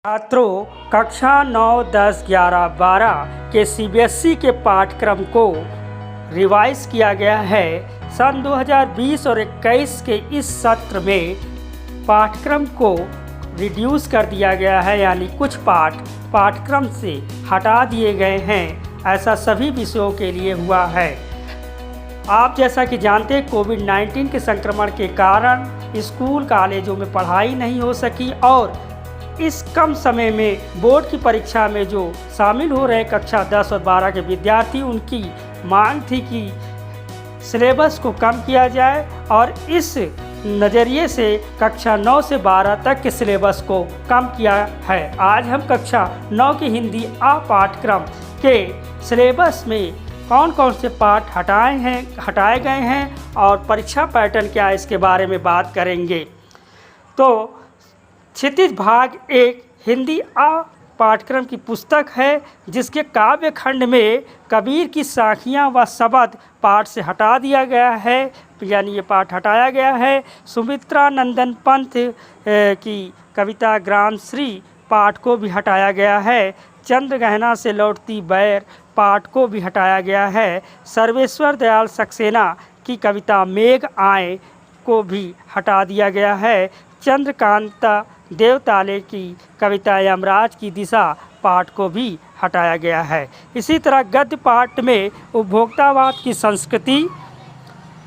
छात्रों, कक्षा 9, 10, 11, 12 के सीबीएसई के पाठ्यक्रम को रिवाइज किया गया है। सन 2020 और 21 के इस सत्र में पाठ्यक्रम को रिड्यूस कर दिया गया है, यानी कुछ पाठ्यक्रम से हटा दिए गए हैं। ऐसा सभी विषयों के लिए हुआ है। आप जैसा कि जानते हैं, कोविड-19 के संक्रमण के कारण स्कूल कॉलेजों में पढ़ाई नहीं हो सकी और इस कम समय में बोर्ड की परीक्षा में जो शामिल हो रहे कक्षा 10 और 12 के विद्यार्थी, उनकी मांग थी कि सिलेबस को कम किया जाए और इस नज़रिए से कक्षा 9 से 12 तक के सिलेबस को कम किया है। आज हम कक्षा 9 की हिंदी आ पाठ्यक्रम के सिलेबस में कौन कौन से पाठ हटाए गए हैं और परीक्षा पैटर्न क्या है, इसके बारे में बात करेंगे। तो क्षितिज भाग 1 हिंदी आ पाठ्यक्रम की पुस्तक है, जिसके काव्य खंड में कबीर की साखियाँ व शबद पाठ से हटा दिया गया है, यानी ये पाठ हटाया गया है। सुमित्रा नंदन पंत की कविता ग्रामश्री पाठ को भी हटाया गया है। चंद्रगहना से लौटती बैर पाठ को भी हटाया गया है। सर्वेश्वर दयाल सक्सेना की कविता मेघ आए को भी हटा दिया गया है। चंद्रकांता देवताले की कविता यमराज की दिशा पाठ को भी हटाया गया है। इसी तरह गद्य पाठ में उपभोक्तावाद की संस्कृति,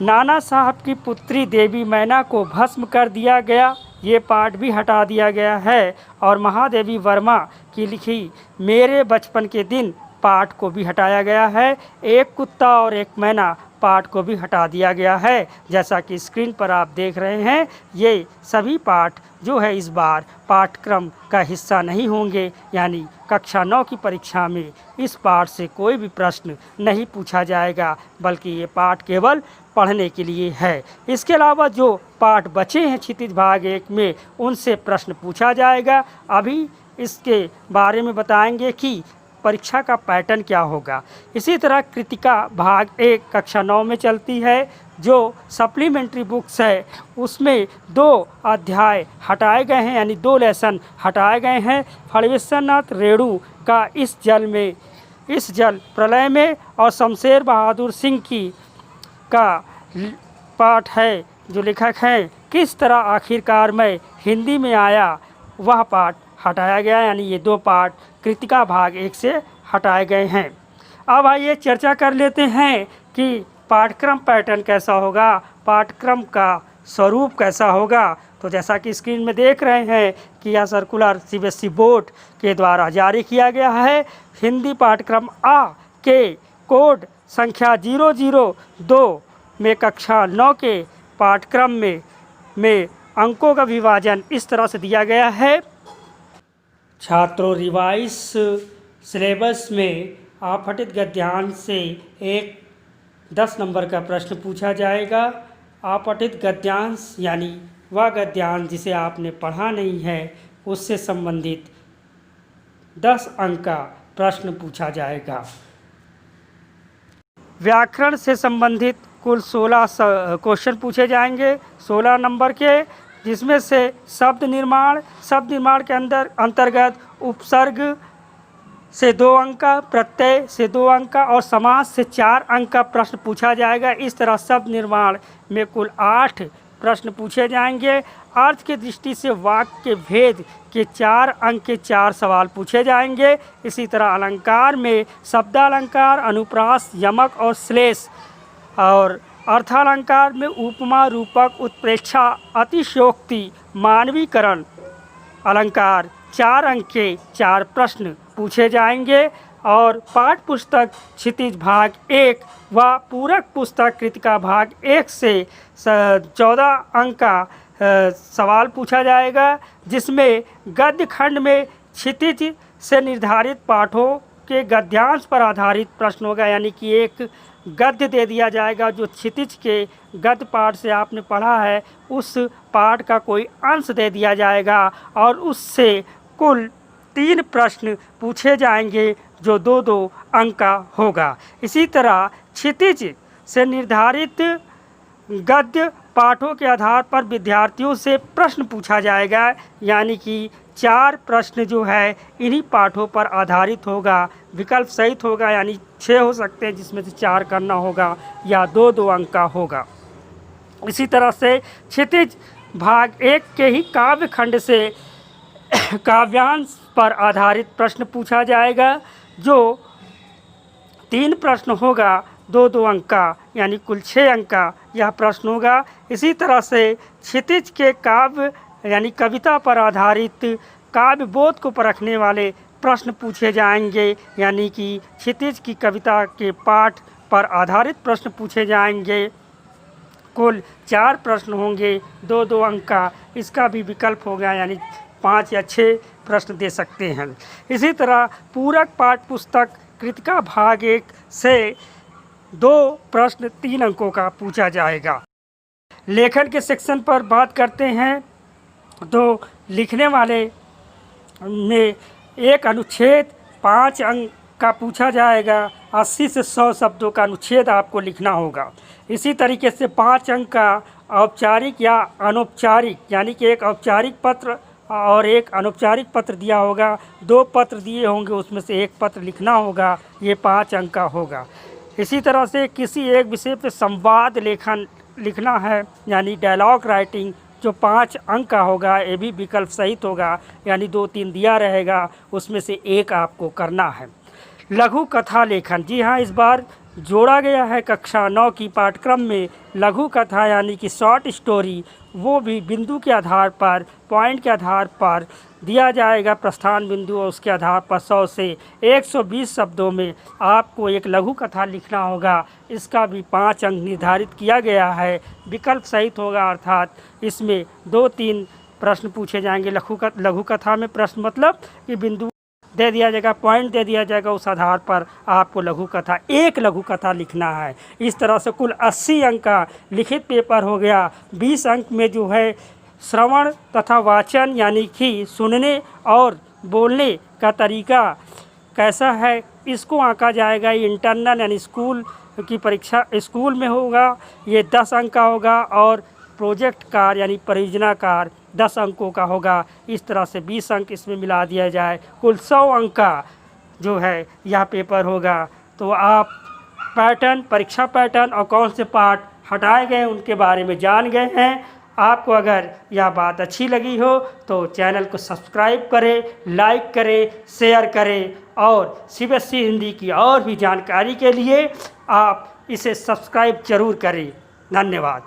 नाना साहब की पुत्री देवी मैना को भस्म कर दिया गया, ये पाठ भी हटा दिया गया है। और महादेवी वर्मा की लिखी मेरे बचपन के दिन पाठ को भी हटाया गया है। एक कुत्ता और एक मैना पाठ को भी हटा दिया गया है। जैसा कि स्क्रीन पर आप देख रहे हैं, ये सभी पाठ जो है इस बार पाठ्यक्रम का हिस्सा नहीं होंगे, यानी कक्षा 9 की परीक्षा में इस पाठ से कोई भी प्रश्न नहीं पूछा जाएगा, बल्कि ये पाठ केवल पढ़ने के लिए है। इसके अलावा जो पाठ बचे हैं क्षितिज भाग 1 में, उनसे प्रश्न पूछा जाएगा। अभी इसके बारे में बताएंगे कि परीक्षा का पैटर्न क्या होगा। इसी तरह कृतिका भाग 1 कक्षा 9 में चलती है। जो सप्लीमेंट्री बुक्स है उसमें 2 अध्याय हटाए गए हैं, यानी 2 लेसन हटाए गए हैं। फणवेश्वरनाथ रेणु का इस जल प्रलय में और शमशेर बहादुर सिंह की का पाठ है, जो लेखक हैं किस तरह आखिरकार मैं हिंदी में आया, वह पाठ हटाया गया, यानी ये 2 पाठ कृतिका भाग 1 से हटाए गए हैं। अब आइए चर्चा कर लेते हैं कि पाठ्यक्रम पैटर्न कैसा होगा, पाठ्यक्रम का स्वरूप कैसा होगा। तो जैसा कि स्क्रीन में देख रहे हैं कि यह सर्कुलर सीबीएसई बोर्ड के द्वारा जारी किया गया है। हिंदी पाठ्यक्रम आ के कोड संख्या 002 में कक्षा 9 के पाठ्यक्रम में अंकों का विभाजन इस तरह से दिया गया है। छात्रों, रिवाइज सिलेबस में आपठित गद्यांश से एक 10 नंबर का प्रश्न पूछा जाएगा। आपठित गद्यांश यानी वह गद्यांश जिसे आपने पढ़ा नहीं है, उससे संबंधित 10 अंक का प्रश्न पूछा जाएगा। व्याकरण से संबंधित कुल 16 क्वेश्चन पूछे जाएंगे, 16 नंबर के, जिसमें से शब्द निर्माण के अंतर्गत उपसर्ग से 2 अंक का, प्रत्यय से 2 अंक का और समास से 4 अंक का प्रश्न पूछा जाएगा। इस तरह शब्द निर्माण में कुल 8 प्रश्न पूछे जाएंगे। अर्थ की दृष्टि से वाक्य के भेद के 4 अंक के 4 सवाल पूछे जाएंगे। इसी तरह अलंकार में शब्दालंकार, अनुप्रास, यमक और श्लेष, और अर्थालंकार में उपमा, रूपक, उत्प्रेक्षा, अतिशयोक्ति, मानवीकरण अलंकार 4 अंक के 4 प्रश्न पूछे जाएंगे। और पाठ्य पुस्तक क्षितिज भाग 1 व पूरक पुस्तक कृतिका भाग 1 से 14 अंक का सवाल पूछा जाएगा, जिसमें गद्य खंड में क्षितिज से निर्धारित पाठों के गद्यांश पर आधारित प्रश्न होगा, यानी कि एक गद्य दे दिया जाएगा जो क्षितिज के गद्य पाठ से आपने पढ़ा है, उस पाठ का कोई अंश दे दिया जाएगा और उससे कुल 3 प्रश्न पूछे जाएंगे, जो 2-2 अंक का होगा। इसी तरह क्षितिज से निर्धारित गद्य पाठों के आधार पर विद्यार्थियों से प्रश्न पूछा जाएगा, यानी कि 4 प्रश्न जो है इन्हीं पाठों पर आधारित होगा। विकल्प सहित होगा, यानी 6 हो सकते हैं जिसमें से 4 करना होगा या 2-2 अंक का होगा। इसी तरह से क्षितिज भाग 1 के ही काव्य खंड से काव्यांश पर आधारित प्रश्न पूछा जाएगा, जो 3 प्रश्न होगा 2-2 अंक का, यानी कुल 6 अंक का यह प्रश्न होगा। इसी तरह से क्षितिज के काव्य यानी कविता पर आधारित काव्य बोध को परखने वाले प्रश्न पूछे जाएंगे, यानी कि क्षितिज की कविता के पाठ पर आधारित प्रश्न पूछे जाएंगे। कुल 4 प्रश्न होंगे 2-2 अंक का, इसका भी विकल्प होगा, यानी 5 या 6 प्रश्न दे सकते हैं। इसी तरह पूरक पाठ्य पुस्तक कृतिका भाग 1 से 2 प्रश्न 3 अंकों का पूछा जाएगा। लेखन के सेक्शन पर बात करते हैं तो लिखने वाले में एक अनुच्छेद 5 अंक का पूछा जाएगा। 80 से 100 शब्दों का अनुच्छेद आपको लिखना होगा। इसी तरीके से 5 अंक का औपचारिक या अनौपचारिक, यानी कि एक औपचारिक पत्र और एक अनौपचारिक पत्र दिया होगा। 2 पत्र दिए होंगे, उसमें से एक पत्र लिखना होगा, ये 5 अंक का होगा। इसी तरह से किसी एक विषय पर संवाद लेखन लिखना है, यानी डायलॉग राइटिंग, जो 5 अंक का होगा, ये भी विकल्प सहित होगा, यानी 2-3 दिया रहेगा, उसमें से एक आपको करना है। लघु कथा लेखन, जी हाँ, इस बार जोड़ा गया है कक्षा 9 की पाठ्यक्रम में लघु कथा, यानी कि शॉर्ट स्टोरी, वो भी बिंदु के आधार पर, पॉइंट के आधार पर दिया जाएगा, प्रस्थान बिंदु, और उसके आधार पर 100 से 120 शब्दों में आपको एक लघु कथा लिखना होगा। इसका भी 5 अंक निर्धारित किया गया है, विकल्प सहित होगा, अर्थात इसमें 2-3 प्रश्न पूछे जाएंगे। लघु कथा में प्रश्न मतलब कि बिंदु दे दिया जाएगा, पॉइंट दे दिया जाएगा, उस आधार पर आपको एक लघु कथा लिखना है। इस तरह से कुल 80 अंक का लिखित पेपर हो गया। 20 अंक में जो है श्रवण तथा वाचन, यानी कि सुनने और बोलने का तरीका कैसा है, इसको आंका जाएगा। ये इंटरनल यानी स्कूल की परीक्षा स्कूल में होगा, ये 10 अंक का होगा, और प्रोजेक्ट कार्य यानी परियोजना कार्य 10 अंकों का होगा। इस तरह से 20 अंक इसमें मिला दिया जाए, कुल 100 अंक का जो है यह पेपर होगा। तो आप परीक्षा पैटर्न और कौन से पार्ट हटाए गए उनके बारे में जान गए हैं। आपको अगर यह बात अच्छी लगी हो तो चैनल को सब्सक्राइब करें, लाइक करें, शेयर करें, और सीबीएसई हिंदी की और भी जानकारी के लिए आप इसे सब्सक्राइब जरूर करें। धन्यवाद।